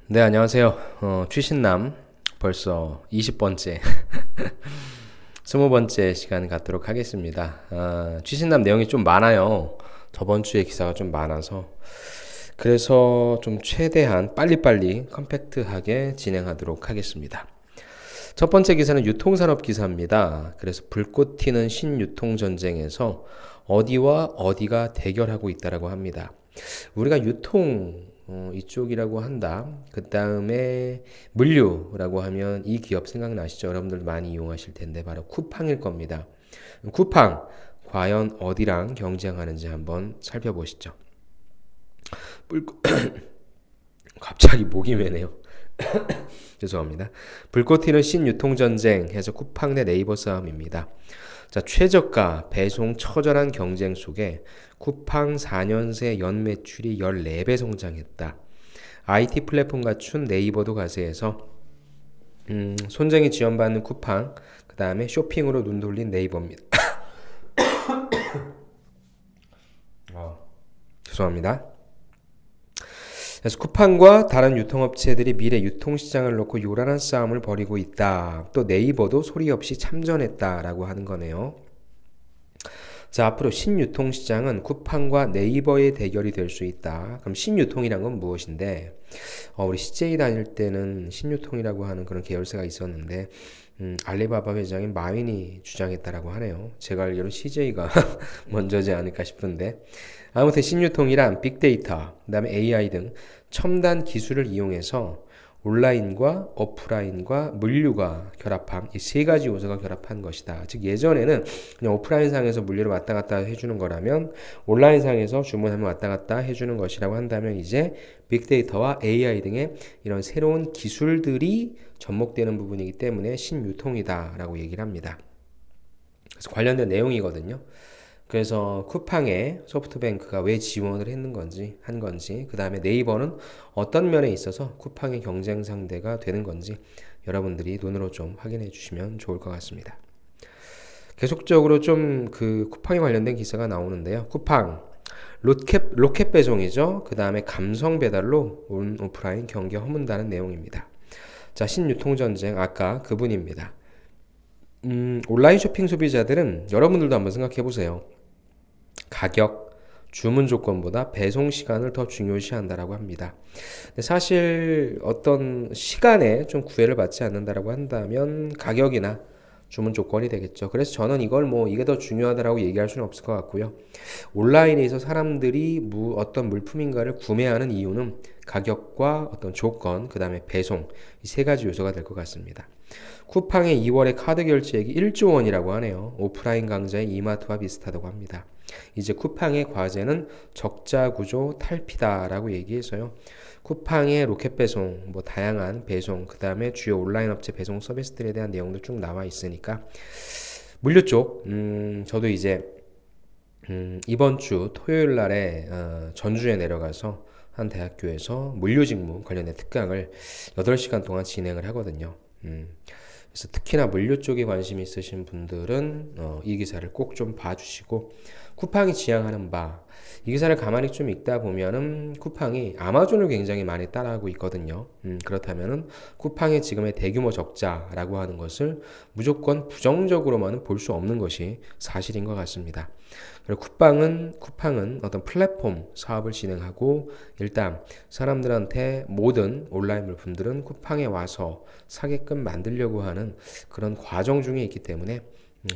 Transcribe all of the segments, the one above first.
네, 안녕하세요. 취신남 벌써 20번째, 20번째 시간 갖도록 하겠습니다. 취신남 내용이 좀 많아요. 저번 주에 기사가 좀 많아서. 그래서 좀 최대한 빨리빨리 컴팩트하게 진행하도록 하겠습니다. 첫 번째 기사는 유통산업 기사입니다. 그래서 불꽃 튀는 신유통전쟁에서 어디와 어디가 대결하고 있다라고 합니다. 우리가 유통 이쪽이라고 한다. 그 다음에 물류라고 하면 이 기업 생각나시죠? 여러분들 많이 이용하실 텐데 바로 쿠팡일 겁니다. 쿠팡 과연 어디랑 경쟁하는지 한번 살펴보시죠. 갑자기 목이 메네요. 죄송합니다. 불꽃 튀는 신유통전쟁 해서 쿠팡 대 네이버 싸움입니다. 자, 최저가, 배송 처절한 경쟁 속에 쿠팡 4년 새 연매출이 14배 성장했다. IT 플랫폼 갖춘 네이버도 가세해서 손정이 지원받는 쿠팡, 그 다음에 쇼핑으로 눈 돌린 네이버입니다. 죄송합니다. 그래서 쿠팡과 다른 유통업체들이 미래 유통시장을 놓고 요란한 싸움을 벌이고 있다. 또 네이버도 소리 없이 참전했다라고 하는 거네요. 자, 앞으로 신유통시장은 쿠팡과 네이버의 대결이 될 수 있다. 그럼 신유통이란 건 무엇인데? 우리 CJ 다닐 때는 신유통이라고 하는 그런 계열사가 있었는데 알리바바 회장인 마윈이 주장했다라고 하네요. 제가 알기로 CJ가 먼저지 않을까 싶은데 아무튼 신유통이란 빅데이터, 그 다음에 AI 등 첨단 기술을 이용해서 온라인과 오프라인과 물류가 결합한 이 세 가지 요소가 결합한 것이다. 즉 예전에는 그냥 오프라인상에서 물류를 왔다 갔다 해주는 거라면 온라인상에서 주문하면 왔다 갔다 해주는 것이라고 한다면 이제 빅데이터와 AI 등의 이런 새로운 기술들이 접목되는 부분이기 때문에 신유통이다라고 얘기를 합니다. 그래서 관련된 내용이거든요. 그래서 쿠팡에 소프트뱅크가 왜 지원을 한 건지, 그 다음에 네이버는 어떤 면에 있어서 쿠팡의 경쟁 상대가 되는 건지 여러분들이 눈으로 좀 확인해 주시면 좋을 것 같습니다. 계속적으로 좀 그 쿠팡에 관련된 기사가 나오는데요. 쿠팡, 로켓 배송이죠. 그 다음에 감성 배달로 온 오프라인 경기 허문다는 내용입니다. 자, 신유통전쟁, 아까 그분입니다. 온라인 쇼핑 소비자들은 여러분들도 한번 생각해 보세요. 가격, 주문 조건보다 배송 시간을 더 중요시한다라고 합니다. 근데 사실 어떤 시간에 좀 구애를 받지 않는다라고 한다면 가격이나 주문 조건이 되겠죠. 그래서 저는 이걸 뭐 이게 더 중요하다라고 얘기할 수는 없을 것 같고요. 온라인에서 사람들이 어떤 물품인가를 구매하는 이유는 가격과 어떤 조건, 그 다음에 배송 이 세 가지 요소가 될 것 같습니다. 쿠팡의 2월의 카드 결제액이 1조 원이라고 하네요. 오프라인 강자의 이마트와 비슷하다고 합니다. 이제 쿠팡의 과제는 적자 구조 탈피다라고 얘기해서요. 쿠팡의 로켓 배송, 뭐 다양한 배송, 그 다음에 주요 온라인 업체 배송 서비스들에 대한 내용도 쭉 나와 있으니까 물류 쪽, 저도 이제 이번 주 토요일 날에 전주에 내려가서 한 대학교에서 물류 직무 관련된 특강을 8시간 동안 진행을 하거든요. 그래서 특히나 물류 쪽에 관심 있으신 분들은 이 기사를 꼭 좀 봐주시고 쿠팡이 지향하는 바 이 기사를 가만히 좀 읽다 보면은 쿠팡이 아마존을 굉장히 많이 따라하고 있거든요. 그렇다면은 쿠팡의 지금의 대규모 적자라고 하는 것을 무조건 부정적으로만은 볼 수 없는 것이 사실인 것 같습니다. 그리고 쿠팡은 어떤 플랫폼 사업을 진행하고 일단 사람들한테 모든 온라인 물품들은 쿠팡에 와서 사게끔 만들려고 하는 그런 과정 중에 있기 때문에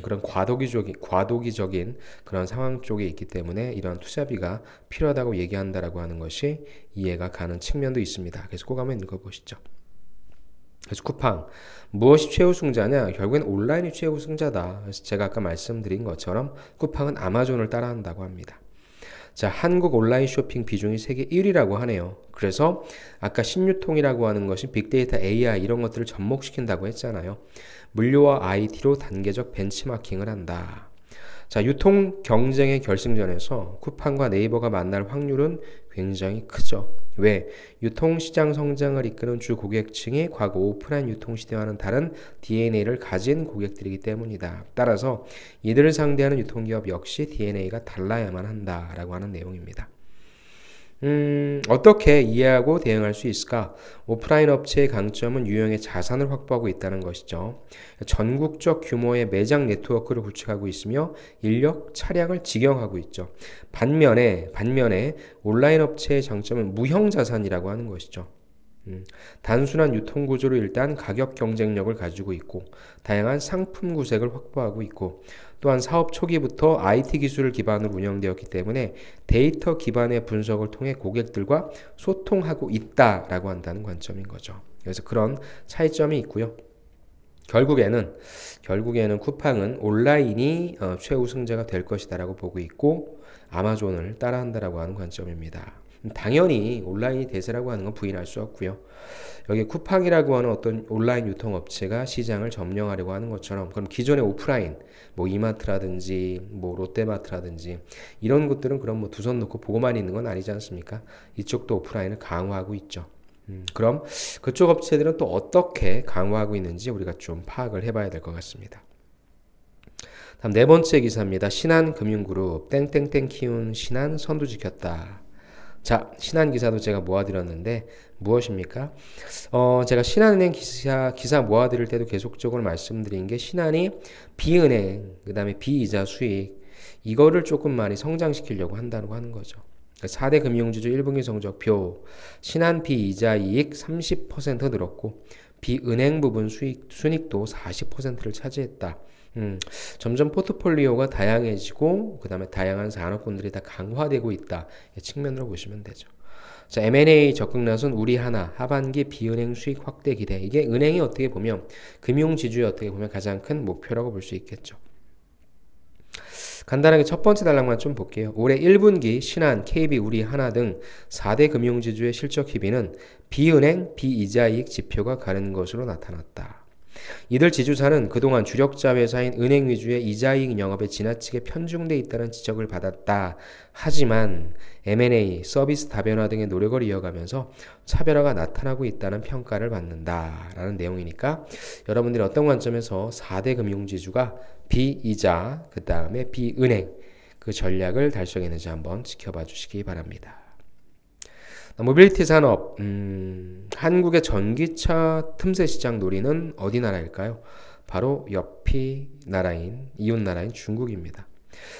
그런 과도기적인 그런 상황 쪽에 있기 때문에 이러한 투자비가 필요하다고 얘기한다라고 하는 것이 이해가 가는 측면도 있습니다. 그래서 꼭 한번 읽어보시죠. 그래서 쿠팡 무엇이 최우승자냐? 결국엔 온라인이 최우승자다. 그래서 제가 아까 말씀드린 것처럼 쿠팡은 아마존을 따라한다고 합니다. 자, 한국 온라인 쇼핑 비중이 세계 1위라고 하네요. 그래서 아까 신유통이라고 하는 것이 빅데이터, AI 이런 것들을 접목시킨다고 했잖아요. 물류와 IT로 단계적 벤치마킹을 한다. 자, 유통 경쟁의 결승전에서 쿠팡과 네이버가 만날 확률은 굉장히 크죠. 왜? 유통시장 성장을 이끄는 주 고객층이 과거 오프라인 유통시대와는 다른 DNA를 가진 고객들이기 때문이다. 따라서 이들을 상대하는 유통기업 역시 DNA가 달라야만 한다라고 하는 내용입니다. 어떻게 이해하고 대응할 수 있을까? 오프라인 업체의 강점은 유형의 자산을 확보하고 있다는 것이죠. 전국적 규모의 매장 네트워크를 구축하고 있으며 인력, 차량을 직영하고 있죠. 반면에 온라인 업체의 장점은 무형 자산이라고 하는 것이죠. 단순한 유통 구조로 일단 가격 경쟁력을 가지고 있고 다양한 상품 구색을 확보하고 있고 또한 사업 초기부터 IT 기술을 기반으로 운영되었기 때문에 데이터 기반의 분석을 통해 고객들과 소통하고 있다라고 한다는 관점인 거죠. 그래서 그런 차이점이 있고요. 결국에는 쿠팡은 온라인이 최우승자가 될 것이다라고 보고 있고 아마존을 따라한다라고 하는 관점입니다. 당연히 온라인이 대세라고 하는 건 부인할 수 없고요. 여기 쿠팡이라고 하는 어떤 온라인 유통업체가 시장을 점령하려고 하는 것처럼 그럼 기존의 오프라인 뭐 이마트라든지 뭐 롯데마트라든지 이런 것들은 그럼 뭐 두 손 놓고 보고만 있는 건 아니지 않습니까? 이쪽도 오프라인을 강화하고 있죠. 그럼 그쪽 업체들은 또 어떻게 강화하고 있는지 우리가 좀 파악을 해봐야 될 것 같습니다. 다음 네 번째 기사입니다. 신한금융그룹 땡땡땡 키운 신한 선두 지켰다. 자, 신한 기사도 제가 모아드렸는데 무엇입니까? 제가 신한은행 기사 모아드릴 때도 계속적으로 말씀드린 게 신한이 비은행, 그 다음에 비이자 수익 이거를 조금 많이 성장시키려고 한다고 하는 거죠. 4대 금융지주 1분기 성적표 신한 비이자 이익 30% 늘었고 비은행 부분 순익도 40%를 차지했다. 점점 포트폴리오가 다양해지고 그 다음에 다양한 산업군들이 다 강화되고 있다. 이 측면으로 보시면 되죠. 자, M&A 적극나선 우리하나 하반기 비은행 수익 확대 기대. 이게 은행이 어떻게 보면 금융지주의 어떻게 보면 가장 큰 목표라고 볼 수 있겠죠. 간단하게 첫 번째 단락만 좀 볼게요. 올해 1분기 신한, KB, 우리하나 등 4대 금융지주의 실적 희비는 비은행, 비이자이익 지표가 가는 것으로 나타났다. 이들 지주사는 그동안 주력자 회사인 은행 위주의 이자이익 영업에 지나치게 편중돼 있다는 지적을 받았다. 하지만 M&A, 서비스 다변화 등의 노력을 이어가면서 차별화가 나타나고 있다는 평가를 받는다라는 내용이니까 여러분들이 어떤 관점에서 4대 금융지주가 비이자, 그 다음에 비은행 그 전략을 달성했는지 한번 지켜봐 주시기 바랍니다. 모빌리티 산업, 한국의 전기차 틈새 시장 노리는 어디 나라일까요? 바로 이웃 나라인 중국입니다.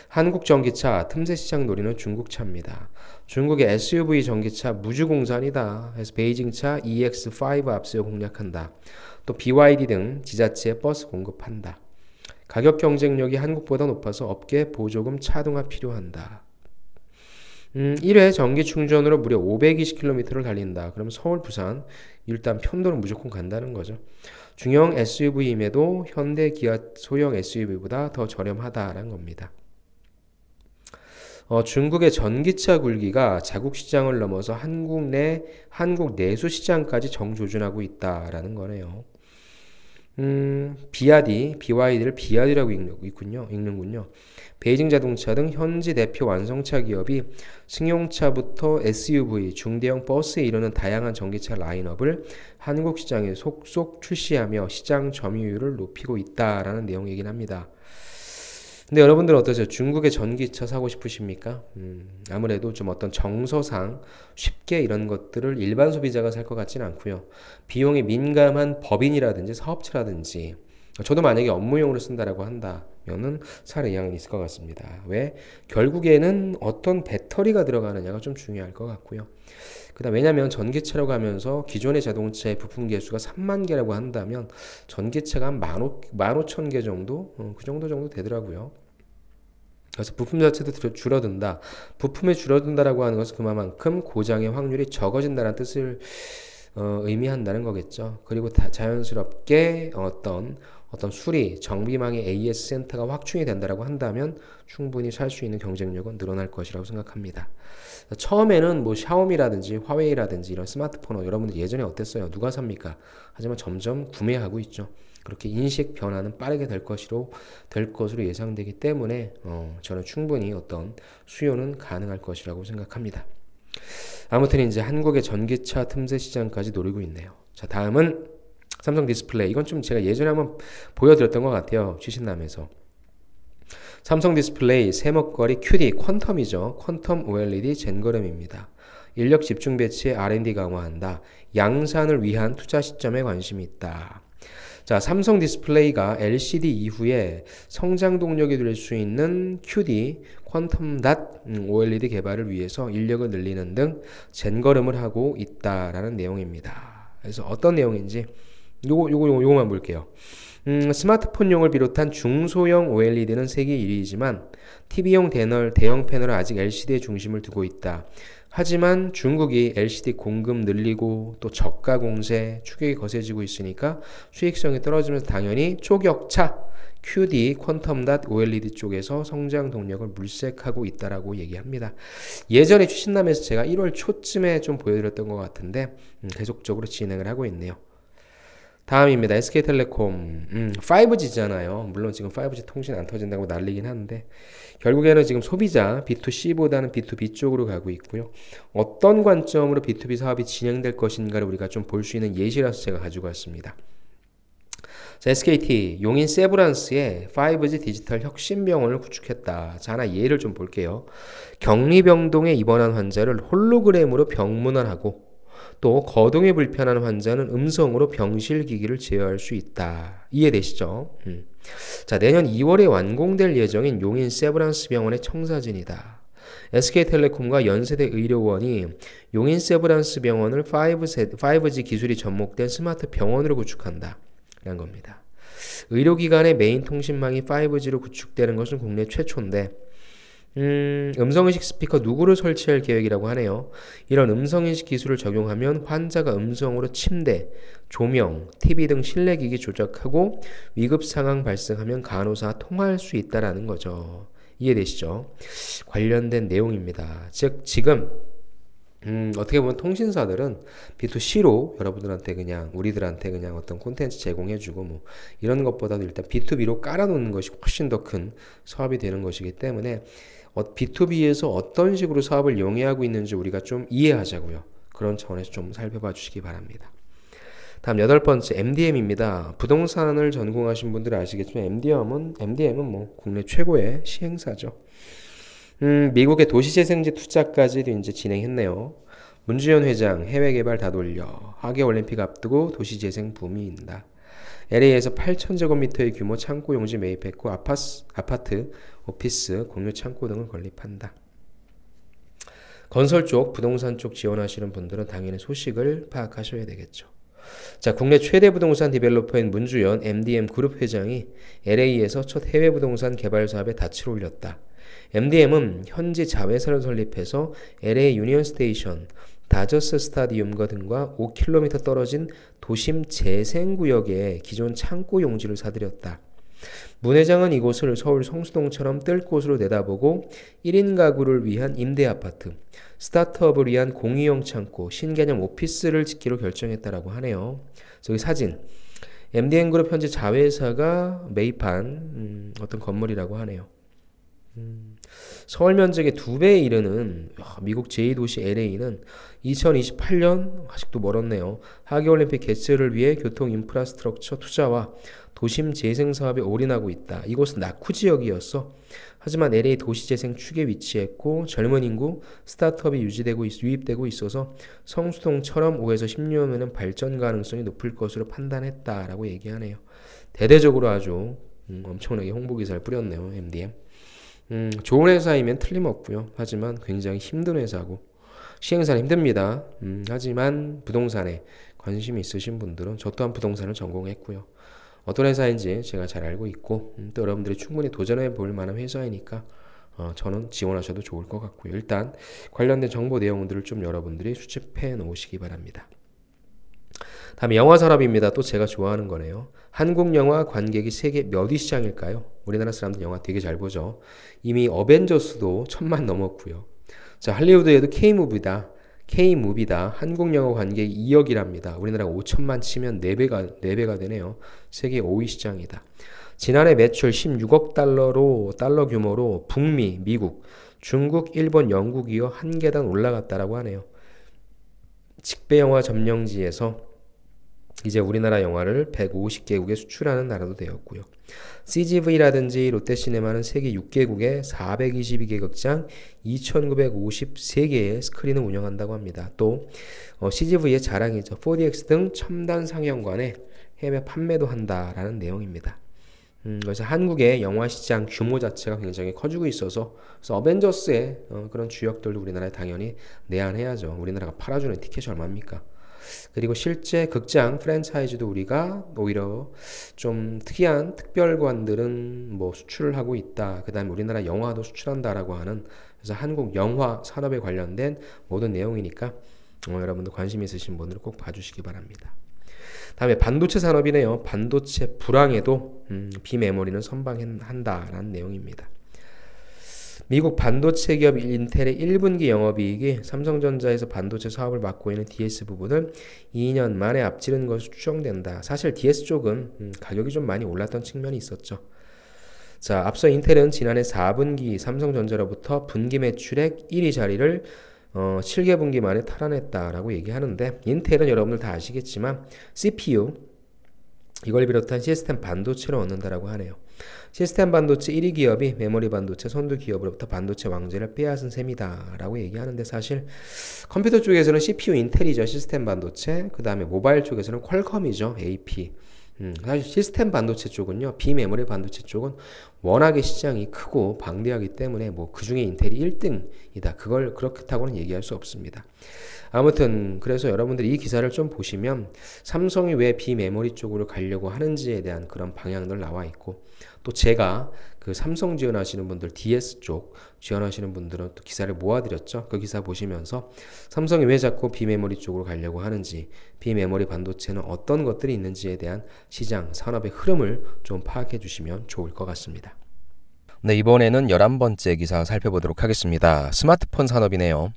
한국 전기차 틈새 시장 노리는 중국차입니다. 중국의 SUV 전기차 무주공산이다 해서 베이징차 EX5 앞세워 공략한다. 또 BYD 등 지자체에 버스 공급한다. 가격 경쟁력이 한국보다 높아서 업계 보조금 차등화 필요한다. 1회 전기 충전으로 무려 520km를 달린다. 그러면 서울, 부산 일단 편도는 무조건 간다는 거죠. 중형 SUV임에도 현대, 기아 소형 SUV보다 더 저렴하다라는 겁니다. 중국의 전기차 굴기가 자국 시장을 넘어서 한국 내수 시장까지 정조준하고 있다라는 거네요. BYD를 비아디라고 읽는군요. 베이징 자동차 등 현지 대표 완성차 기업이 승용차부터 SUV, 중대형 버스에 이르는 다양한 전기차 라인업을 한국 시장에 속속 출시하며 시장 점유율을 높이고 있다라는 내용이긴 합니다. 근데 여러분들은 어떠세요? 중국의 전기차 사고 싶으십니까? 아무래도 좀 어떤 정서상 쉽게 이런 것들을 일반 소비자가 살 것 같지는 않고요. 비용이 민감한 법인이라든지 사업체라든지 저도 만약에 업무용으로 쓴다라고 한다면은 살 의향은 있을 것 같습니다. 왜? 결국에는 어떤 배터리가 들어가느냐가 좀 중요할 것 같고요. 그다음 왜냐하면 전기차라고 하면서 기존의 자동차의 부품 개수가 3만 개라고 한다면 전기차가 한 15,000개 정도? 그 정도 되더라고요. 그래서 부품 자체도 줄어든다. 부품이 줄어든다라고 하는 것은 그만큼 고장의 확률이 적어진다는 뜻을 의미한다는 거겠죠. 그리고 자연스럽게 어떤 수리, 정비망의 AS 센터가 확충이 된다라고 한다면 충분히 살 수 있는 경쟁력은 늘어날 것이라고 생각합니다. 처음에는 뭐 샤오미라든지 화웨이라든지 이런 스마트폰 여러분들 예전에 어땠어요? 누가 삽니까? 하지만 점점 구매하고 있죠. 그렇게 인식 변화는 빠르게 될 것으로 예상되기 때문에 저는 충분히 어떤 수요는 가능할 것이라고 생각합니다. 아무튼 이제 한국의 전기차 틈새 시장까지 노리고 있네요. 자, 다음은 삼성 디스플레이. 이건 좀 제가 예전에 한번 보여드렸던 것 같아요. 취신남에서. 삼성 디스플레이 새먹거리 QD 퀀텀이죠. 퀀텀 OLED 젠거램입니다. 인력 집중 배치에 R&D 강화한다. 양산을 위한 투자 시점에 관심이 있다. 자, 삼성 디스플레이가 LCD 이후에 성장 동력이 될 수 있는 QD, 퀀텀 닷 OLED 개발을 위해서 인력을 늘리는 등 젠걸음을 하고 있다라는 내용입니다. 그래서 어떤 내용인지 요거만 볼게요. 스마트폰용을 비롯한 중소형 OLED는 세계 1위이지만 TV용 대형 패널은 아직 LCD에 중심을 두고 있다. 하지만 중국이 LCD 공급 늘리고 또 저가 공세, 추격이 거세지고 있으니까 수익성이 떨어지면서 당연히 초격차 QD, 퀀텀 닷 OLED 쪽에서 성장 동력을 물색하고 있다라고 얘기합니다. 예전에 추신남에서 제가 1월 초쯤에 좀 보여드렸던 것 같은데 계속적으로 진행을 하고 있네요. 다음입니다. SK텔레콤 5G잖아요. 물론 지금 5G 통신 안 터진다고 난리긴 한데 결국에는 지금 소비자 B2C보다는 B2B 쪽으로 가고 있고요. 어떤 관점으로 B2B 사업이 진행될 것인가를 우리가 좀 볼 수 있는 예시라서 제가 가지고 왔습니다. 자, SKT 용인 세브란스에 5G 디지털 혁신병원을 구축했다. 자, 하나 예를 좀 볼게요. 격리병동에 입원한 환자를 홀로그램으로 병문안하고 또 거동이 불편한 환자는 음성으로 병실기기를 제어할 수 있다. 이해되시죠? 자, 내년 2월에 완공될 예정인 용인 세브란스 병원의 청사진이다. SK텔레콤과 연세대 의료원이 용인 세브란스 병원을 5G 기술이 접목된 스마트 병원으로 구축한다. 라는 겁니다. 의료기관의 메인 통신망이 5G로 구축되는 것은 국내 최초인데 음성인식 스피커 누구를 설치할 계획이라고 하네요. 이런 음성인식 기술을 적용하면 환자가 음성으로 침대, 조명, TV 등 실내기기 조작하고 위급 상황 발생하면 간호사 통화할 수 있다라는 거죠. 이해되시죠? 관련된 내용입니다. 즉 지금 어떻게 보면 통신사들은 B2C로 여러분들한테 그냥 우리들한테 그냥 어떤 콘텐츠 제공해주고 뭐 이런 것보다도 일단 B2B로 깔아놓는 것이 훨씬 더 큰 사업이 되는 것이기 때문에 B2B에서 어떤 식으로 사업을 영위하고 있는지 우리가 좀 이해하자고요. 그런 차원에서 좀 살펴봐 주시기 바랍니다. 다음 8번째 MDM입니다. 부동산을 전공하신 분들은 아시겠지만 MDM은 뭐 국내 최고의 시행사죠. 미국의 도시재생지 투자까지도 이제 진행했네요. 문주현 회장 해외 개발 다 돌려. 하계올림픽 앞두고 도시재생 붐이 인다. LA에서 8,000제곱미터의 규모 창고 용지 매입했고 아파트, 오피스, 공유 창고 등을 건립한다. 건설 쪽, 부동산 쪽 지원하시는 분들은 당연히 소식을 파악하셔야 되겠죠. 자, 국내 최대 부동산 디벨로퍼인 문주현 MDM 그룹 회장이 LA에서 첫 해외 부동산 개발 사업에 닻을 올렸다. MDM은 현지 자회사를 설립해서 LA 유니언 스테이션, 다저스 스타디움과 등과 5km 떨어진 도심 재생구역에 기존 창고 용지를 사들였다. 문 회장은 이곳을 서울 성수동처럼 뜰 곳으로 내다보고 1인 가구를 위한 임대아파트, 스타트업을 위한 공유형 창고, 신개념 오피스를 짓기로 결정했다라고 하네요. 저기 사진, MDM그룹 현재 자회사가 매입한 어떤 건물이라고 하네요. 서울 면적의 2배에 이르는 미국 제2도시 LA는 2028년 아직도 멀었네요. 하계올림픽 개최를 위해 교통 인프라스트럭처 투자와 도심 재생 사업에 올인하고 있다. 이곳은 낙후 지역이었어. 하지만 LA 도시재생 축에 위치했고 젊은 인구 스타트업이 유입되고 있어서 성수동처럼 5에서 10년에는 발전 가능성이 높을 것으로 판단했다라고 얘기하네요. 대대적으로 아주 엄청나게 홍보기사를 뿌렸네요. MDM. 좋은 회사이면 틀림없고요. 하지만 굉장히 힘든 회사고 시행사는 힘듭니다. 하지만 부동산에 관심이 있으신 분들은 저 또한 부동산을 전공했고요. 어떤 회사인지 제가 잘 알고 있고 또 여러분들이 충분히 도전해 볼 만한 회사이니까 저는 지원하셔도 좋을 것 같고요. 일단 관련된 정보 내용들을 좀 여러분들이 수집해 놓으시기 바랍니다. 다음에 영화 산업입니다. 또 제가 좋아하는 거네요. 한국 영화 관객이 세계 몇 위 시장일까요? 우리나라 사람들 영화 되게 잘 보죠. 이미 어벤져스도 1000만 넘었고요. 자, 할리우드에도 K무비다. 한국 영화 관객이 2억이랍니다. 우리나라가 5천만 치면 4배가 되네요. 세계 5위 시장이다. 지난해 매출 16억 달러 규모로 북미, 미국, 중국, 일본, 영국 이어 한 계단 올라갔다라고 하네요. 직배영화 점령지에서 이제 우리나라 영화를 150개국에 수출하는 나라도 되었고요. CGV라든지 롯데시네마는 세계 6개국에 422개 극장 2,953개의 스크린을 운영한다고 합니다. 또 CGV의 자랑이죠. 4DX 등 첨단 상영관에 해외 판매도 한다라는 내용입니다. 그래서 한국의 영화 시장 규모 자체가 굉장히 커지고 있어서 그래서 어벤져스의 그런 주역들도 우리나라에 당연히 내한해야죠. 우리나라가 팔아주는 티켓이 얼마입니까? 그리고 실제 극장 프랜차이즈도 우리가 오히려 좀 특이한 특별관들은 뭐 수출을 하고 있다. 그 다음에 우리나라 영화도 수출한다라고 하는 그래서 한국 영화 산업에 관련된 모든 내용이니까 여러분들 관심 있으신 분들은 꼭 봐주시기 바랍니다. 다음에 반도체 산업이네요. 반도체 불황에도 비메모리는 선방한다라는 내용입니다. 미국 반도체 기업 인텔의 1분기 영업이익이 삼성전자에서 반도체 사업을 맡고 있는 DS 부분을 2년 만에 앞지른 것으로 추정된다. 사실 DS 쪽은 가격이 좀 많이 올랐던 측면이 있었죠. 자, 앞서 인텔은 지난해 4분기 삼성전자로부터 분기 매출액 1위 자리를 7개 분기 만에 탈환했다라고 얘기하는데 인텔은 여러분들 다 아시겠지만 CPU 이걸 비롯한 시스템 반도체를 얻는다라고 하네요. 시스템 반도체 1위 기업이 메모리 반도체 선두 기업으로부터 반도체 왕좌를 빼앗은 셈이다 라고 얘기하는데 사실 컴퓨터 쪽에서는 CPU 인텔이죠. 시스템 반도체. 그 다음에 모바일 쪽에서는 퀄컴이죠. AP. 사실 시스템 반도체 쪽은요. 비메모리 반도체 쪽은 워낙에 시장이 크고 방대하기 때문에 뭐 그중에 인텔이 1등이다. 그걸 그렇다고는 얘기할 수 없습니다. 아무튼 그래서 여러분들이 이 기사를 좀 보시면 삼성이 왜 비메모리 쪽으로 가려고 하는지에 대한 그런 방향들 나와 있고 또 제가 그 삼성 지원하시는 분들 DS 쪽 지원하시는 분들은 또 기사를 모아드렸죠. 그 기사 보시면서 삼성이 왜 자꾸 비메모리 쪽으로 가려고 하는지 비메모리 반도체는 어떤 것들이 있는지에 대한 시장 산업의 흐름을 좀 파악해 주시면 좋을 것 같습니다. 네, 이번에는 11번째 기사 살펴보도록 하겠습니다. 스마트폰 산업이네요.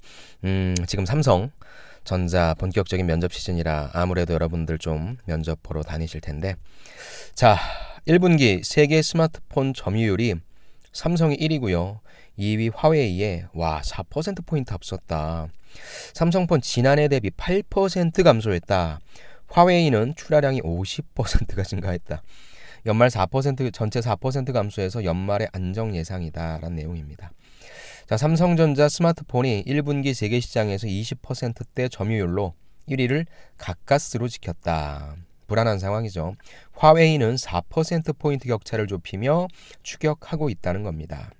지금 삼성전자 본격적인 면접 시즌이라 아무래도 여러분들 좀 면접 보러 다니실 텐데 자, 1분기 세계 스마트폰 점유율이 삼성이 1위고요. 2위 화웨이에 4%포인트 앞섰다. 삼성폰 지난해 대비 8% 감소했다. 화웨이는 출하량이 50%가 증가했다. 연말 4% 전체 4% 감소해서 연말에 안정 예상이다 라는 내용입니다. 자, 삼성전자 스마트폰이 1분기 세계 시장에서 20%대 점유율로 1위를 가까스로 지켰다. 불안한 상황이죠. 화웨이는 4%포인트 격차를 좁히며 추격하고 있다는 겁니다.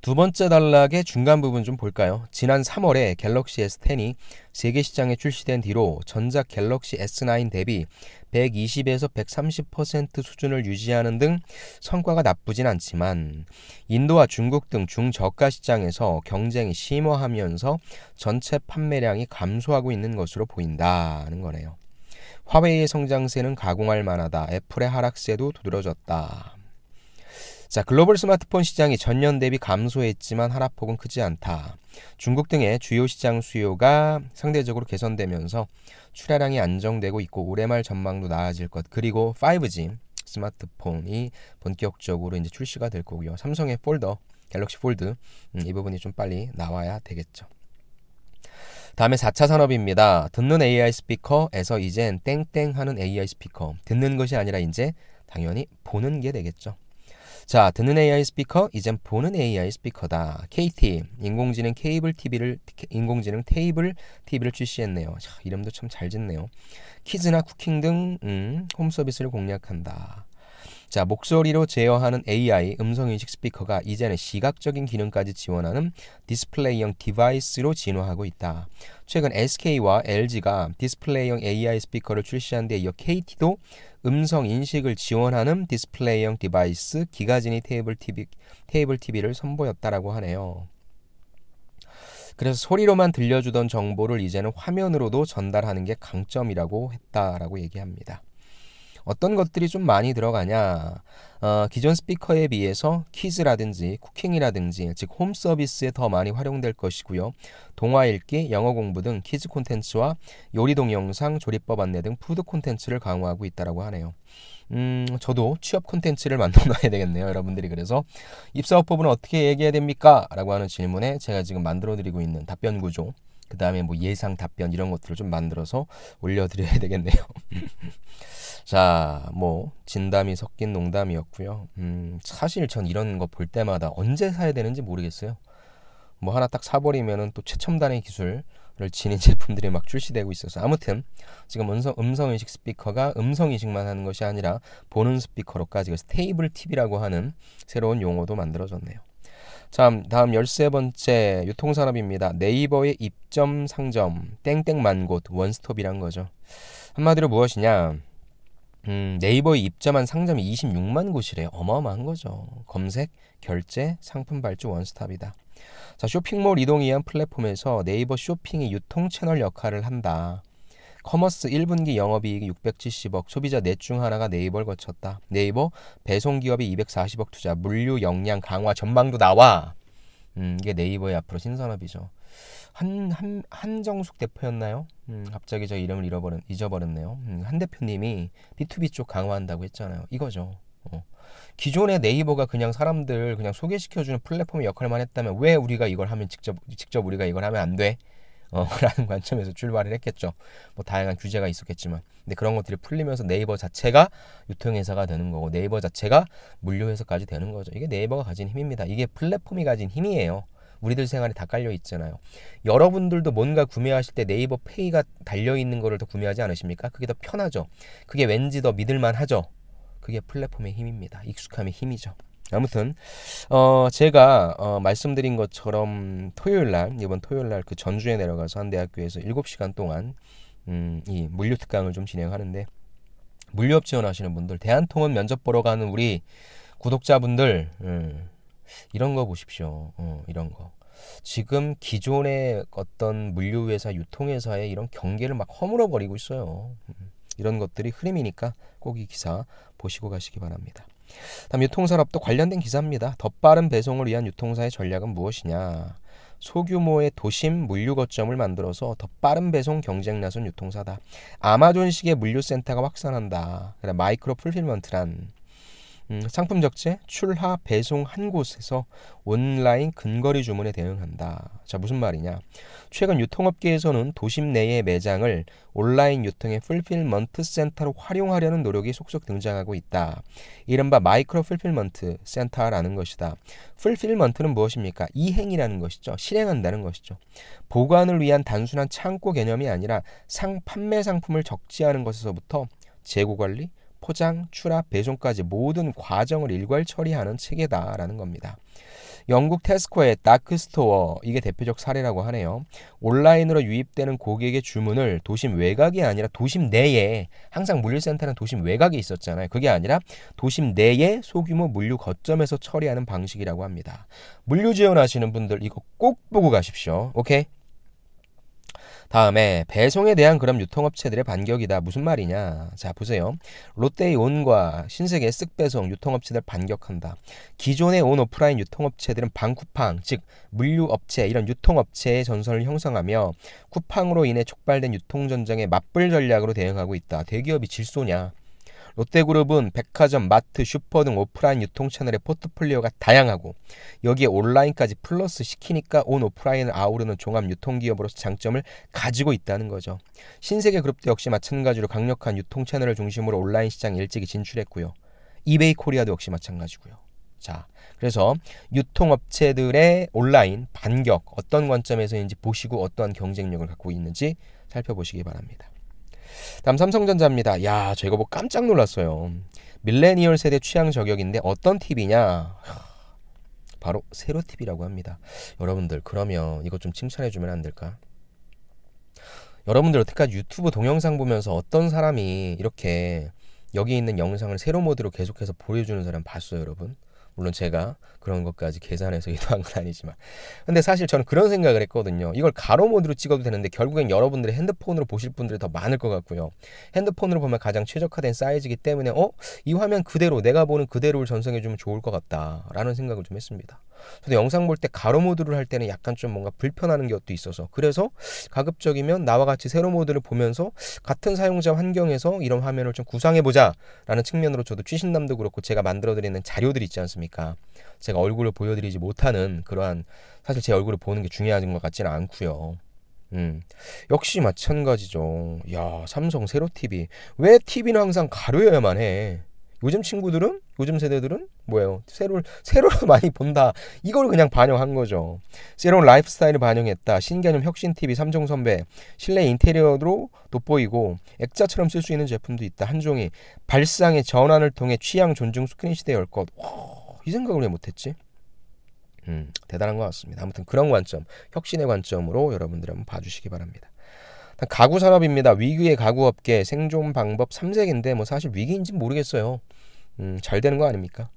두 번째 단락의 중간 부분 좀 볼까요? 지난 3월에 갤럭시 S10이 세계 시장에 출시된 뒤로 전작 갤럭시 S9 대비 120에서 130% 수준을 유지하는 등 성과가 나쁘진 않지만 인도와 중국 등 중저가 시장에서 경쟁이 심화하면서 전체 판매량이 감소하고 있는 것으로 보인다는 거네요. 화웨이의 성장세는 가공할 만하다. 애플의 하락세도 두드러졌다. 자, 글로벌 스마트폰 시장이 전년 대비 감소했지만 하락폭은 크지 않다. 중국 등의 주요 시장 수요가 상대적으로 개선되면서 출하량이 안정되고 있고 올해 말 전망도 나아질 것. 그리고 5G 스마트폰이 본격적으로 이제 출시가 될 거고요. 삼성의 폴더, 갤럭시 폴드 이 부분이 좀 빨리 나와야 되겠죠. 다음에 4차 산업입니다. 듣는 AI 스피커에서 이젠 땡땡하는 AI 스피커. 듣는 것이 아니라 이제 당연히 보는 게 되겠죠. 자, 듣는 AI 스피커, 이젠 보는 AI 스피커다. KT, 인공지능 테이블 TV를 출시했네요. 자, 이름도 참 잘 짓네요. 키즈나 쿠킹 등 홈 서비스를 공략한다. 자, 목소리로 제어하는 AI 음성인식 스피커가 이제는 시각적인 기능까지 지원하는 디스플레이형 디바이스로 진화하고 있다. 최근 SK와 LG가 디스플레이형 AI 스피커를 출시한 데 이어 KT도 음성 인식을 지원하는 디스플레이형 디바이스 기가진이 테이블 TV를 선보였다라고 하네요. 그래서 소리로만 들려주던 정보를 이제는 화면으로도 전달하는 게 강점이라고 했다라고 얘기합니다. 어떤 것들이 좀 많이 들어가냐, 기존 스피커에 비해서 퀴즈라든지 쿠킹이라든지 즉 홈 서비스에 더 많이 활용될 것이고요. 동화 읽기, 영어 공부 등 퀴즈 콘텐츠와 요리 동영상, 조리법 안내 등 푸드 콘텐츠를 강화하고 있다고 하네요. 저도 취업 콘텐츠를 만들어 놔야 되겠네요. 여러분들이 그래서 입사업법은 어떻게 얘기해야 됩니까? 라고 하는 질문에 제가 지금 만들어 드리고 있는 답변 구조 그 다음에 뭐 예상 답변 이런 것들을 좀 만들어서 올려드려야 되겠네요. 자, 뭐 진담이 섞인 농담이었고요. 사실 전 이런 거 볼 때마다 언제 사야 되는지 모르겠어요. 뭐 하나 딱 사버리면은 또 최첨단의 기술을 지닌 제품들이 막 출시되고 있어서 아무튼 지금 음성인식 스피커가 음성인식만 하는 것이 아니라 보는 스피커로까지 그래서 테이블 TV라고 하는 새로운 용어도 만들어졌네요. 자, 다음 13번째 유통산업입니다. 네이버의 입점 상점 땡땡만 곳 원스톱이란 거죠. 한마디로 무엇이냐? 네이버에 입점한 상점이 26만 곳이래요. 어마어마한 거죠. 검색, 결제, 상품 발주 원스톱이다. 자, 쇼핑몰 이동을 위한 플랫폼에서 네이버 쇼핑이 유통 채널 역할을 한다. 커머스 1분기 영업이익이 670억, 소비자 넷 중 하나가 네이버를 거쳤다. 네이버 배송기업이 240억 투자, 물류 역량 강화 전망도 나와. 이게 네이버의 앞으로 신산업이죠. 한정숙 대표였나요? 갑자기 저 이름을 잊어버렸네요. 한 대표님이 B2B 쪽 강화한다고 했잖아요. 이거죠. 기존의 네이버가 그냥 사람들 그냥 소개시켜주는 플랫폼의 역할만 했다면 왜 우리가 이걸 하면 직접 우리가 이걸 하면 안 돼? 라는 관점에서 출발을 했겠죠. 뭐 다양한 규제가 있었겠지만. 근데 그런 것들이 풀리면서 네이버 자체가 유통회사가 되는 거고 네이버 자체가 물류회사까지 되는 거죠. 이게 네이버가 가진 힘입니다. 이게 플랫폼이 가진 힘이에요. 우리들 생활에 다 깔려 있잖아요. 여러분들도 뭔가 구매하실 때 네이버 페이가 달려있는 거를 더 구매하지 않으십니까? 그게 더 편하죠. 그게 왠지 더 믿을만 하죠. 그게 플랫폼의 힘입니다. 익숙함의 힘이죠. 아무튼 제가 말씀드린 것처럼 이번 토요일 날 그 전주에 내려가서 한 대학교에서 7시간 동안 이 물류 특강을 좀 진행하는데 물류업 지원하시는 분들, 대한통운 면접 보러 가는 우리 구독자분들 이런 거 보십시오. 이런 거. 지금 기존의 어떤 물류회사, 유통회사의 이런 경계를 막 허물어 버리고 있어요. 이런 것들이 흐름이니까 꼭 이 기사 보시고 가시기 바랍니다. 다음 유통산업도 관련된 기사입니다. 더 빠른 배송을 위한 유통사의 전략은 무엇이냐? 소규모의 도심 물류 거점을 만들어서 더 빠른 배송 경쟁 나선 유통사다. 아마존식의 물류센터가 확산한다. 마이크로 풀필먼트란 상품 적재, 출하, 배송 한 곳에서 온라인 근거리 주문에 대응한다. 자, 무슨 말이냐? 최근 유통업계에서는 도심 내의 매장을 온라인 유통의 풀필먼트 센터로 활용하려는 노력이 속속 등장하고 있다. 이른바 마이크로 풀필먼트 센터라는 것이다. 풀필먼트는 무엇입니까? 이행이라는 것이죠. 실행한다는 것이죠. 보관을 위한 단순한 창고 개념이 아니라 판매 상품을 적재하는 것에서부터 재고 관리, 포장, 출하, 배송까지 모든 과정을 일괄 처리하는 체계다라는 겁니다. 영국 테스코의 다크스토어, 이게 대표적 사례라고 하네요. 온라인으로 유입되는 고객의 주문을 도심 외곽이 아니라 도심 내에, 항상 물류센터는 도심 외곽에 있었잖아요. 그게 아니라 도심 내에 소규모 물류 거점에서 처리하는 방식이라고 합니다. 물류 지원하시는 분들 이거 꼭 보고 가십시오. 오케이? 다음에 배송에 대한 그럼 유통업체들의 반격이다. 무슨 말이냐? 자, 보세요. 롯데의 온과 신세계의 쓱배송 유통업체들 반격한다. 기존의 온 오프라인 유통업체들은 방쿠팡, 즉 물류업체, 이런 유통업체의 전선을 형성하며 쿠팡으로 인해 촉발된 유통전쟁에 맞불 전략으로 대응하고 있다. 대기업이 질소냐? 롯데그룹은 백화점, 마트, 슈퍼 등 오프라인 유통 채널의 포트폴리오가 다양하고 여기에 온라인까지 플러스 시키니까 온 오프라인을 아우르는 종합 유통기업으로서 장점을 가지고 있다는 거죠. 신세계그룹도 역시 마찬가지로 강력한 유통 채널을 중심으로 온라인 시장에 일찍이 진출했고요. 이베이 코리아도 역시 마찬가지고요. 자, 그래서 유통업체들의 온라인 반격 어떤 관점에서인지 보시고 어떠한 경쟁력을 갖고 있는지 살펴보시기 바랍니다. 다음 삼성전자입니다. 야, 저 이거 보고 깜짝 놀랐어요. 밀레니얼 세대 취향 저격인데 어떤 팁이냐? 바로 세로 팁이라고 합니다. 여러분들 그러면 이거 좀 칭찬해주면 안 될까? 여러분들 여태까지 유튜브 동영상 보면서 어떤 사람이 이렇게 여기 있는 영상을 세로 모드로 계속해서 보여주는 사람 봤어요, 여러분? 물론 제가 그런 것까지 계산해서 이동한 건 아니지만, 근데 사실 저는 그런 생각을 했거든요. 이걸 가로 모드로 찍어도 되는데 결국엔 여러분들이 핸드폰으로 보실 분들이 더 많을 것 같고요. 핸드폰으로 보면 가장 최적화된 사이즈이기 때문에 이 화면 그대로 내가 보는 그대로를 전송해주면 좋을 것 같다라는 생각을 좀 했습니다. 저도 영상 볼 때 가로 모드를 할 때는 약간 좀 뭔가 불편한 것도 있어서, 그래서 가급적이면 나와 같이 세로 모드를 보면서 같은 사용자 환경에서 이런 화면을 좀 구상해보자 라는 측면으로 저도 취신남도 그렇고 제가 만들어드리는 자료들이 있지 않습니까? 제가 얼굴을 보여드리지 못하는 그러한, 사실 제 얼굴을 보는 게 중요한 것 같지는 않고요. 역시 마찬가지죠. 야, 삼성 세로 TV. 왜 TV는 항상 가려야만 해? 요즘 친구들은, 요즘 세대들은 뭐예요? 세로를 많이 본다. 이걸 그냥 반영한 거죠. 새로운 라이프스타일을 반영했다. 신개념 혁신 TV 삼성 선배. 실내 인테리어로 돋보이고 액자처럼 쓸 수 있는 제품도 있다. 한종이 발상의 전환을 통해 취향 존중 스크린 시대 열 것. 와, 이 생각을 왜 못했지? 대단한 것 같습니다. 아무튼 그런 관점, 혁신의 관점으로 여러분들 한번 봐주시기 바랍니다. 가구 산업입니다. 위기의 가구업계 생존 방법 3색인데 뭐 사실 위기인지 모르겠어요. 잘 되는 거 아닙니까?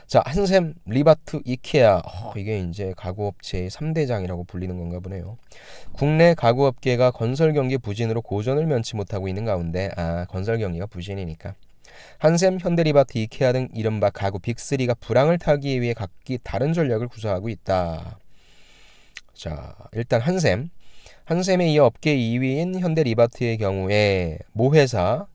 자, 한샘, 리바트, 이케아. 이게 이제 가구업체의 3대장이라고 불리는 건가 보네요. 국내 가구업계가 건설 경기 부진으로 고전을 면치 못하고 있는 가운데 건설 경기가 부진이니까 한샘, 현대리바트, 이케아 등 이른바 가구 빅3가 불황을 타기 위해 각기 다른 전략을 구사하고 있다. 자, 일단 한샘에 이어 업계 2위인 현대리바트의 경우에 모회사,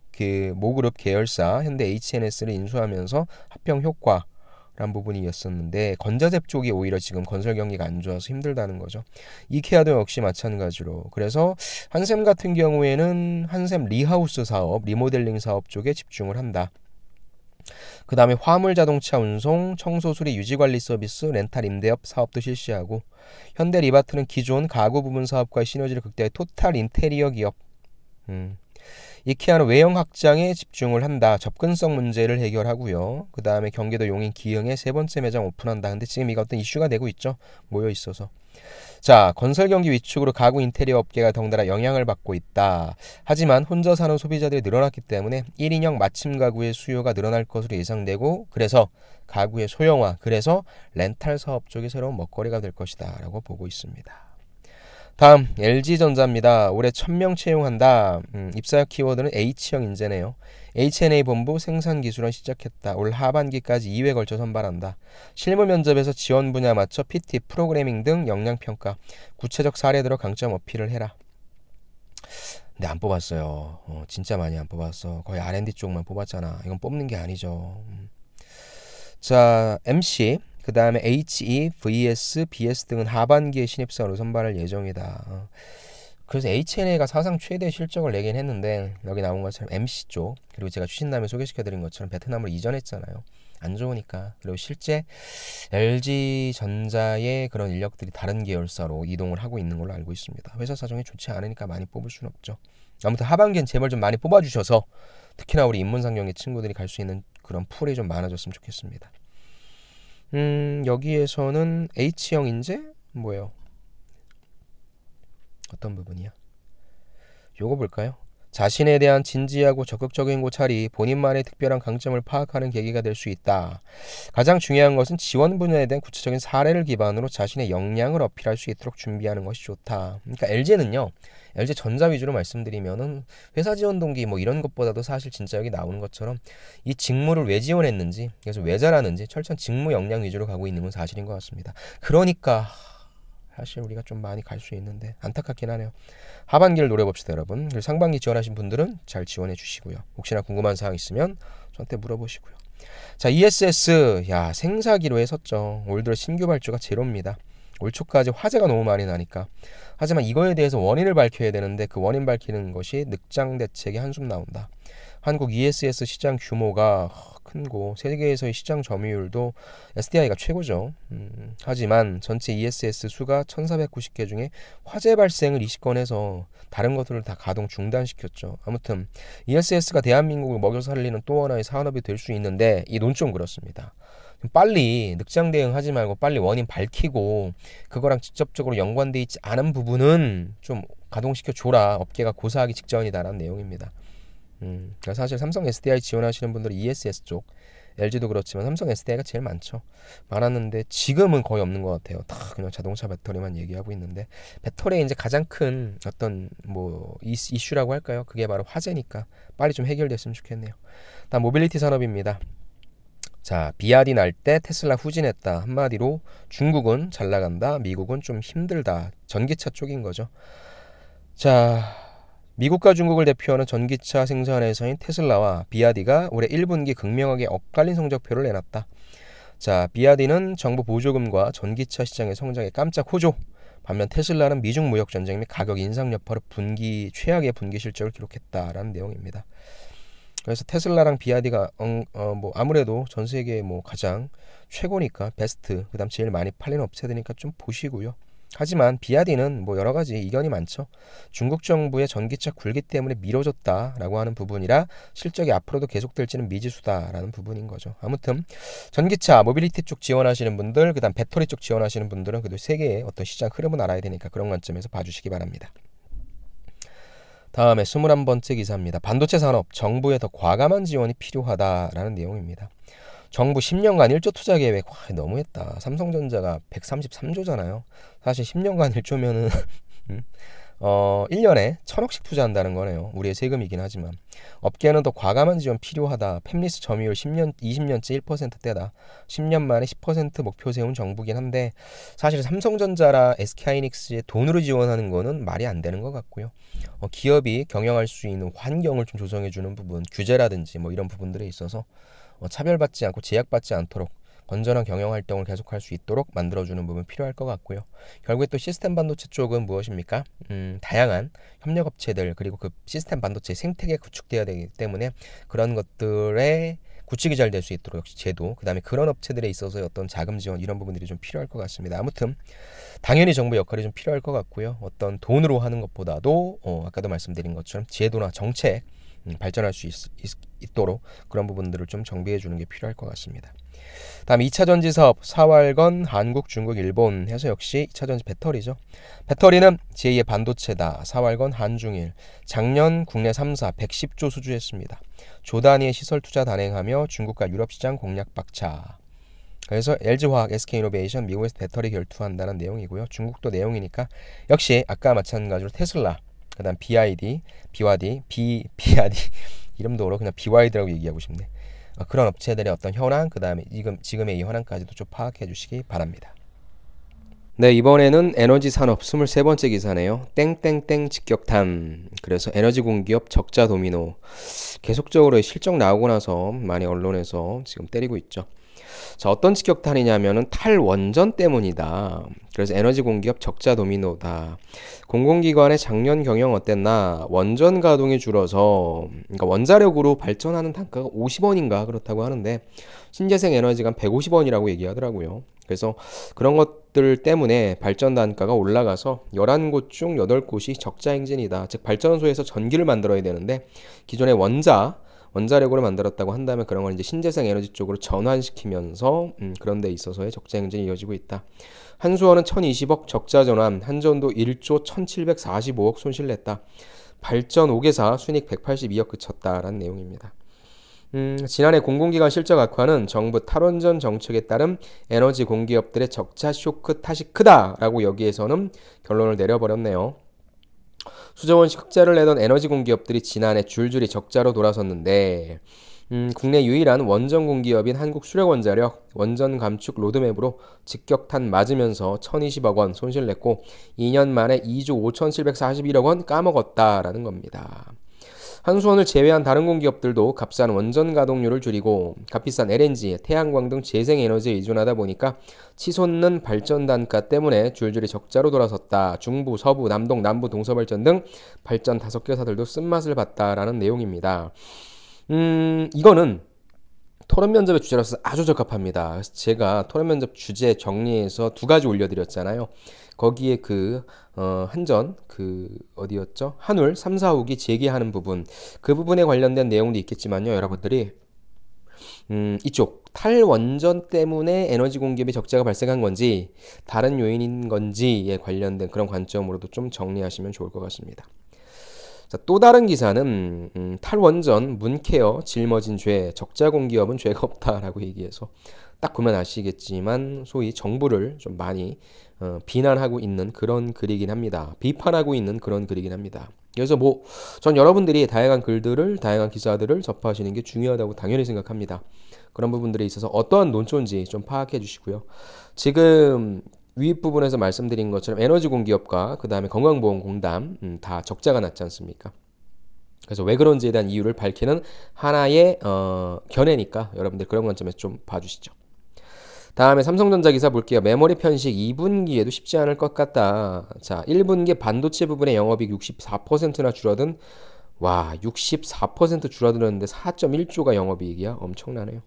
모그룹 계열사 현대 H&S를 인수하면서 합병 효과란 부분이었었는데 건자재 쪽이 오히려 지금 건설 경기가 안 좋아서 힘들다는 거죠. 이케아도 역시 마찬가지로. 그래서 한샘 같은 경우에는 한샘 리하우스 사업, 리모델링 사업 쪽에 집중을 한다. 그 다음에 화물 자동차 운송, 청소 수리 유지관리 서비스, 렌탈 임대업 사업도 실시하고 현대 리바트는 기존 가구 부분 사업과의 시너지를 극대화해 토탈 인테리어 기업. 이케아는 외형 확장에 집중을 한다. 접근성 문제를 해결하고요. 그 다음에 경기도 용인 기흥에 3번째 매장 오픈한다. 근데 지금 이거 어떤 이슈가 되고 있죠. 모여 있어서. 자, 건설 경기 위축으로 가구 인테리어 업계가 덩달아 영향을 받고 있다. 하지만 혼자 사는 소비자들이 늘어났기 때문에 1인용 마침 가구의 수요가 늘어날 것으로 예상되고 그래서 가구의 소형화, 그래서 렌탈 사업 쪽이 새로운 먹거리가 될 것이다 라고 보고 있습니다. 다음 LG전자입니다. 올해 1000명 채용한다. 입사역 키워드는 H형 인재네요. H&A 본부 생산기술원 시작했다. 올 하반기까지 2회 걸쳐 선발한다. 실무 면접에서 지원 분야 맞춰 PT, 프로그래밍 등 역량평가, 구체적 사례들로 강점 어필을 해라. 근데 안 뽑았어요. 진짜 많이 안 뽑았어. 거의 R&D 쪽만 뽑았잖아. 이건 뽑는 게 아니죠. 자, MC 그 다음에 HE, VS, BS 등은 하반기에 신입사원으로 선발할 예정이다. 그래서 H&A가 사상 최대 실적을 내긴 했는데 여기 나온 것처럼 MC 쪽, 그리고 제가 추신남에 소개시켜드린 것처럼 베트남으로 이전했잖아요. 안 좋으니까. 그리고 실제 LG전자의 그런 인력들이 다른 계열사로 이동을 하고 있는 걸로 알고 있습니다. 회사 사정이 좋지 않으니까 많이 뽑을 수는 없죠. 아무튼 하반기엔 제발 좀 많이 뽑아주셔서 특히나 우리 인문상경의 친구들이 갈 수 있는 그런 풀이 좀 많아졌으면 좋겠습니다. 여기에서는 H형 인재? 뭐예요? 어떤 부분이야? 요거 볼까요? 자신에 대한 진지하고 적극적인 고찰이 본인만의 특별한 강점을 파악하는 계기가 될 수 있다. 가장 중요한 것은 지원 분야에 대한 구체적인 사례를 기반으로 자신의 역량을 어필할 수 있도록 준비하는 것이 좋다. 그러니까 LG는요. LG전자 위주로 말씀드리면은 회사 지원 동기 뭐 이런 것보다도 사실 진짜 여기 나오는 것처럼 이 직무를 왜 지원했는지, 그래서 왜 잘하는지 철저한 직무 역량 위주로 가고 있는 건 사실인 것 같습니다. 그러니까 사실 우리가 좀 많이 갈 수 있는데 안타깝긴 하네요. 하반기를 노려봅시다, 여러분. 그리고 상반기 지원하신 분들은 잘 지원해 주시고요. 혹시나 궁금한 사항 있으면 저한테 물어보시고요. 자, ESS 생사기로에 섰죠. 올 들어 신규 발주가 제로입니다. 올 초까지 화재가 너무 많이 나니까. 하지만 이거에 대해서 원인을 밝혀야 되는데 그 원인 밝히는 것이 늑장 대책의 한숨 나온다. 한국 ESS 시장 규모가 큰고 세계에서의 시장 점유율도 SDI가 최고죠. 하지만 전체 ESS 수가 1490개 중에 화재 발생을 20건에서 다른 것들을 다 가동 중단시켰죠. 아무튼 ESS가 대한민국을 먹여 살리는 또 하나의 산업이 될 수 있는데 이 논 좀 그렇습니다. 빨리 늑장 대응하지 말고 빨리 원인 밝히고 그거랑 직접적으로 연관돼 있지 않은 부분은 좀 가동시켜 줘라. 업계가 고사하기 직전이다라는 내용입니다. 사실 삼성 SDI 지원하시는 분들은 ESS 쪽, LG도 그렇지만 삼성 SDI가 제일 많았는데 지금은 거의 없는 것 같아요. 다 그냥 자동차 배터리만 얘기하고 있는데 배터리의 이제 가장 큰 어떤 뭐 이슈라고 할까요? 그게 바로 화재니까 빨리 좀 해결됐으면 좋겠네요. 다음 모빌리티 산업입니다. 자, 비아디 날 때 테슬라 후진했다. 한마디로 중국은 잘 나간다, 미국은 좀 힘들다. 전기차 쪽인 거죠. 자, 미국과 중국을 대표하는 전기차 생산 회사인 테슬라와 비아디가 올해 1분기 극명하게 엇갈린 성적표를 내놨다. 자, 비아디는 정부 보조금과 전기차 시장의 성장에 깜짝 호조, 반면 테슬라는 미중 무역 전쟁 및 가격 인상 여파로 최악의 분기 실적을 기록했다라는 내용입니다. 그래서 테슬라랑 비아디가 뭐 아무래도 전 세계 뭐 가장 최고니까 베스트, 그다음 제일 많이 팔리는 업체들이니까 좀 보시고요. 하지만 비아디는 뭐 여러 가지 이견이 많죠. 중국 정부의 전기차 굴기 때문에 미뤄졌다라고 하는 부분이라 실적이 앞으로도 계속될지는 미지수다라는 부분인 거죠. 아무튼 전기차, 모빌리티 쪽 지원하시는 분들, 그다음 배터리 쪽 지원하시는 분들은 그래도 세계의 어떤 시장 흐름은 알아야 되니까 그런 관점에서 봐주시기 바랍니다. 다음에 21번째 기사입니다. 반도체 산업, 정부의 더 과감한 지원이 필요하다라는 내용입니다. 정부 10년간 1조 투자 계획, 와, 너무했다. 삼성전자가 133조잖아요. 사실 10년간 1조면은 1년에 1,000억씩 투자한다는 거네요. 우리의 세금이긴 하지만. 업계는 더 과감한 지원 필요하다. 팹리스 점유율 20년째 1%대다. 10년 만에 10% 목표 세운 정부긴 한데 사실 삼성전자라 SK하이닉스에 돈으로 지원하는 거는 말이 안 되는 것 같고요. 기업이 경영할 수 있는 환경을 좀 조성해 주는 부분, 규제라든지 뭐 이런 부분들에 있어서 차별받지 않고 제약받지 않도록 건전한 경영 활동을 계속할 수 있도록 만들어주는 부분 필요할 것 같고요. 결국에 또 시스템 반도체 쪽은 무엇입니까? 다양한 협력업체들 그리고 그 시스템 반도체 생태계가 구축되어야 되기 때문에 그런 것들의 구축이 잘 될 수 있도록 역시 제도, 그 다음에 그런 업체들에 있어서 어떤 자금 지원 이런 부분들이 좀 필요할 것 같습니다. 아무튼 당연히 정부 역할이 좀 필요할 것 같고요. 어떤 돈으로 하는 것보다도 아까도 말씀드린 것처럼 제도나 정책 발전할 수 있도록 그런 부분들을 좀 정비해 주는 게 필요할 것 같습니다. 다음 2차 전지 사업, 사활건, 한국, 중국, 일본 해서 역시 2차 전지 배터리죠. 배터리는 제2의 반도체다. 사활건, 한중일. 작년 국내 3사 110조 수주했습니다. 조 단위의 시설 투자 단행하며 중국과 유럽 시장 공략 박차. 그래서 LG화학, SK이노베이션, 미국에서 배터리 결투한다는 내용이고요. 중국도 내용이니까 역시 아까 마찬가지로 테슬라, 그 다음 BYD, 이름도 어려워 그냥 BYD라고 얘기하고 싶네. 그런 업체들의 어떤 현황, 그 다음에 지금의 이 현황까지도 좀 파악해 주시기 바랍니다. 네, 이번에는 에너지 산업 23번째 기사네요. 땡땡땡 직격탄. 그래서 에너지 공기업 적자 도미노. 계속적으로 실적 나오고 나서 많이 언론에서 지금 때리고 있죠. 자, 어떤 직격탄이냐면은 탈원전 때문이다. 그래서 에너지 공기업 적자 도미노다. 공공기관의 작년 경영 어땠나? 원전 가동이 줄어서, 그러니까 원자력으로 발전하는 단가가 50원인가 그렇다고 하는데 신재생 에너지가 150원이라고 얘기하더라고요. 그래서 그런 것들 때문에 발전 단가가 올라가서 11곳 중 8곳이 적자 행진이다. 즉 발전소에서 전기를 만들어야 되는데 기존의 원자력으로 만들었다고 한다면 그런 걸 이제 신재생 에너지 쪽으로 전환시키면서 그런 데 있어서의 적자 행진이 이어지고 있다. 한수원은 1,020억 적자 전환, 한전도 1조 1,745억 손실냈다. 발전 5개사 순익 182억 그쳤다라는 내용입니다. 지난해 공공기관 실적 악화는 정부 탈원전 정책에 따른 에너지 공기업들의 적자 쇼크 탓이 크다라고 여기에서는 결론을 내려버렸네요. 수조원씩 흑자를 내던 에너지 공기업들이 지난해 줄줄이 적자로 돌아섰는데 국내 유일한 원전 공기업인 한국수력원자력 원전 감축 로드맵으로 직격탄 맞으면서 1,020억 원 손실냈고 2년 만에 2조 5,741억 원 까먹었다라는 겁니다. 한수원을 제외한 다른 공기업들도 값싼 원전 가동률을 줄이고 값비싼 LNG, 태양광 등 재생에너지에 의존하다 보니까 치솟는 발전 단가 때문에 줄줄이 적자로 돌아섰다. 중부, 서부, 남동, 남부, 동서발전 등 발전 5개사들도 쓴맛을 봤다라는 내용입니다. 이거는 토론 면접의 주제로서 아주 적합합니다. 그래서 제가 토론 면접 주제 정리해서 2가지 올려드렸잖아요. 거기에 한전, 어디였죠? 한울 3, 4호기 재개하는 부분, 그 부분에 관련된 내용도 있겠지만요. 여러분들이 이쪽 탈원전 때문에 에너지 공기업이 적자가 발생한 건지 다른 요인인 건지에 관련된 그런 관점으로도 좀 정리하시면 좋을 것 같습니다. 자, 또 다른 기사는 탈원전, 문케어, 짊어진 죄, 적자 공기업은 죄가 없다라고 얘기해서 딱 보면 아시겠지만 소위 정부를 좀 많이 비난하고 있는 그런 글이긴 합니다. 비판하고 있는 그런 글이긴 합니다. 그래서 전 여러분들이 다양한 글들을, 다양한 기사들을 접하시는 게 중요하다고 당연히 생각합니다. 그런 부분들에 있어서 어떠한 논조인지 좀 파악해 주시고요. 지금 윗부분에서 말씀드린 것처럼 에너지 공기업과 그 다음에 건강보험공단 다 적자가 났지 않습니까? 그래서 왜 그런지에 대한 이유를 밝히는 하나의 견해니까 여러분들 그런 관점에서 좀 봐주시죠. 다음에 삼성전자 기사 볼게요. 메모리 편식 2분기에도 쉽지 않을 것 같다. 자, 1분기 반도체 부분의 영업이익 64%나 줄어든, 와, 64% 줄어들었는데 4.1조가 영업이익이야. 엄청나네요.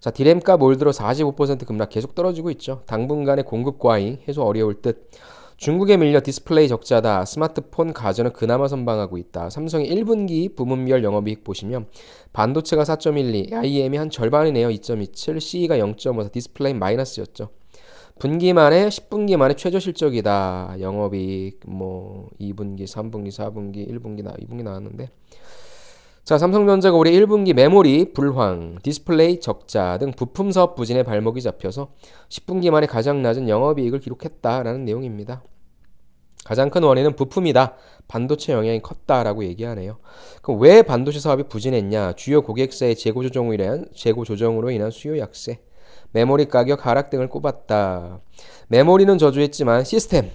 자, 디램가 몰드로 45% 급락 계속 떨어지고 있죠. 당분간의 공급 과잉 해소 어려울 듯. 중국에 밀려 디스플레이 적자다. 스마트폰, 가전은 그나마 선방하고 있다. 삼성의 1분기 부문별 영업이익 보시면 반도체가 4.12, IM이 한 절반이네요. 2.27, CE가 0.54, 디스플레이 마이너스였죠. 분기 만에 10분기 만에 최저 실적이다. 영업이익 뭐 2분기, 3분기, 4분기, 1분기 2분기 나왔는데. 자, 삼성전자가 올해 1분기 메모리, 불황, 디스플레이 적자 등 부품 사업 부진에 발목이 잡혀서 10분기 만에 가장 낮은 영업이익을 기록했다라는 내용입니다. 가장 큰 원인은 부품이다. 반도체 영향이 컸다라고 얘기하네요. 그럼 왜 반도체 사업이 부진했냐? 주요 고객사의 재고 조정으로 인한 수요 약세, 메모리 가격 하락 등을 꼽았다. 메모리는 저조했지만 시스템,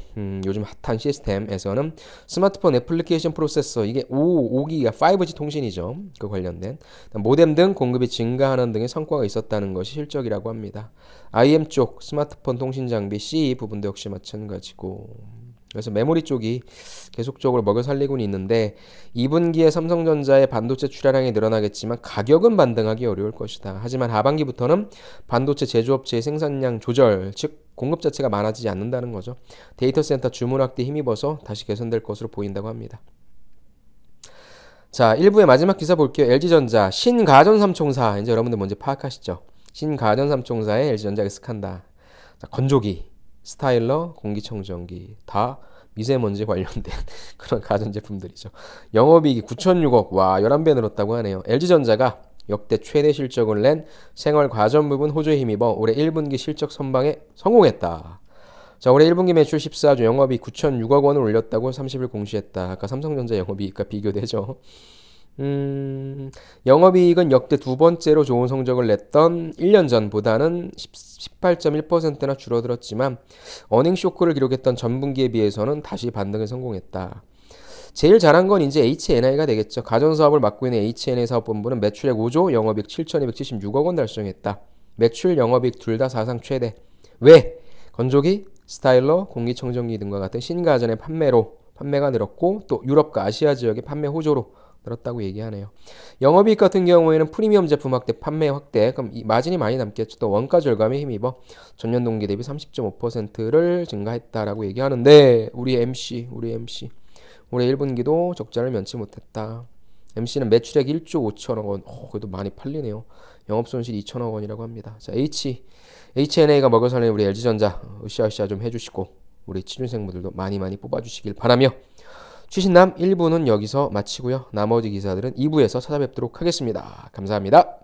요즘 핫한 시스템에서는 스마트폰 애플리케이션 프로세서, 이게 5기가 5G 통신이죠. 그 관련된 모뎀 등 공급이 증가하는 등의 성과가 있었다는 것이 실적이라고 합니다. IM 쪽 스마트폰 통신 장비 CE 부분도 역시 마찬가지고. 그래서 메모리 쪽이 계속적으로 먹여 살리고는 있는데 2분기에 삼성전자의 반도체 출하량이 늘어나겠지만 가격은 반등하기 어려울 것이다. 하지만 하반기부터는 반도체 제조업체의 생산량 조절, 즉 공급 자체가 많아지지 않는다는 거죠. 데이터 센터 주문 확대에 힘입어서 다시 개선될 것으로 보인다고 합니다. 자, 1부의 마지막 기사 볼게요. LG전자 신가전 삼총사, 이제 여러분들 먼저 파악하시죠. 신가전 삼총사의 LG전자가 스칸다. 자, 건조기, 스타일러, 공기청정기 다 미세먼지 관련된 그런 가전제품들이죠. 영업이익이 9,006억, 와 11배 늘었다고 하네요. LG전자가 역대 최대 실적을 낸 생활 가전 부분 호조에 힘입어 올해 1분기 실적 선방에 성공했다. 자, 올해 1분기 매출 14조, 영업이익 9,006억 원을 올렸다고 30일 공시했다. 아까 삼성전자 영업이익과 비교되죠. 영업이익은 역대 두 번째로 좋은 성적을 냈던 1년 전보다는 18.1%나 줄어들었지만 어닝 쇼크를 기록했던 전분기에 비해서는 다시 반등에 성공했다. 제일 잘한 건 이제 H&I가 되겠죠. 가전사업을 맡고 있는 H&I 사업본부는 매출액 5조, 영업이익 7,276억 원 달성했다. 매출, 영업이익 둘 다 사상 최대. 왜? 건조기, 스타일러, 공기청정기 등과 같은 신가전의 판매가 늘었고 또 유럽과 아시아 지역의 판매 호조로 늘었다고 얘기하네요. 영업이익 같은 경우에는 프리미엄 제품 확대, 판매 확대, 그럼 이 마진이 많이 남겠죠. 또 원가 절감에 힘입어 전년 동기 대비 30.5%를 증가했다라고 얘기하는데 우리 MC 올해 1분기도 적자를 면치 못했다. MC는 매출액 1조 5천억 원, 그래도 많이 팔리네요. 영업손실 2천억 원이라고 합니다. 자, H&A가 먹여 살리는 우리 LG전자 으쌰으쌰 좀 해주시고 우리 취준생분들도 많이 뽑아주시길 바라며 취신남 1부는 여기서 마치고요. 나머지 기사들은 2부에서 찾아뵙도록 하겠습니다. 감사합니다.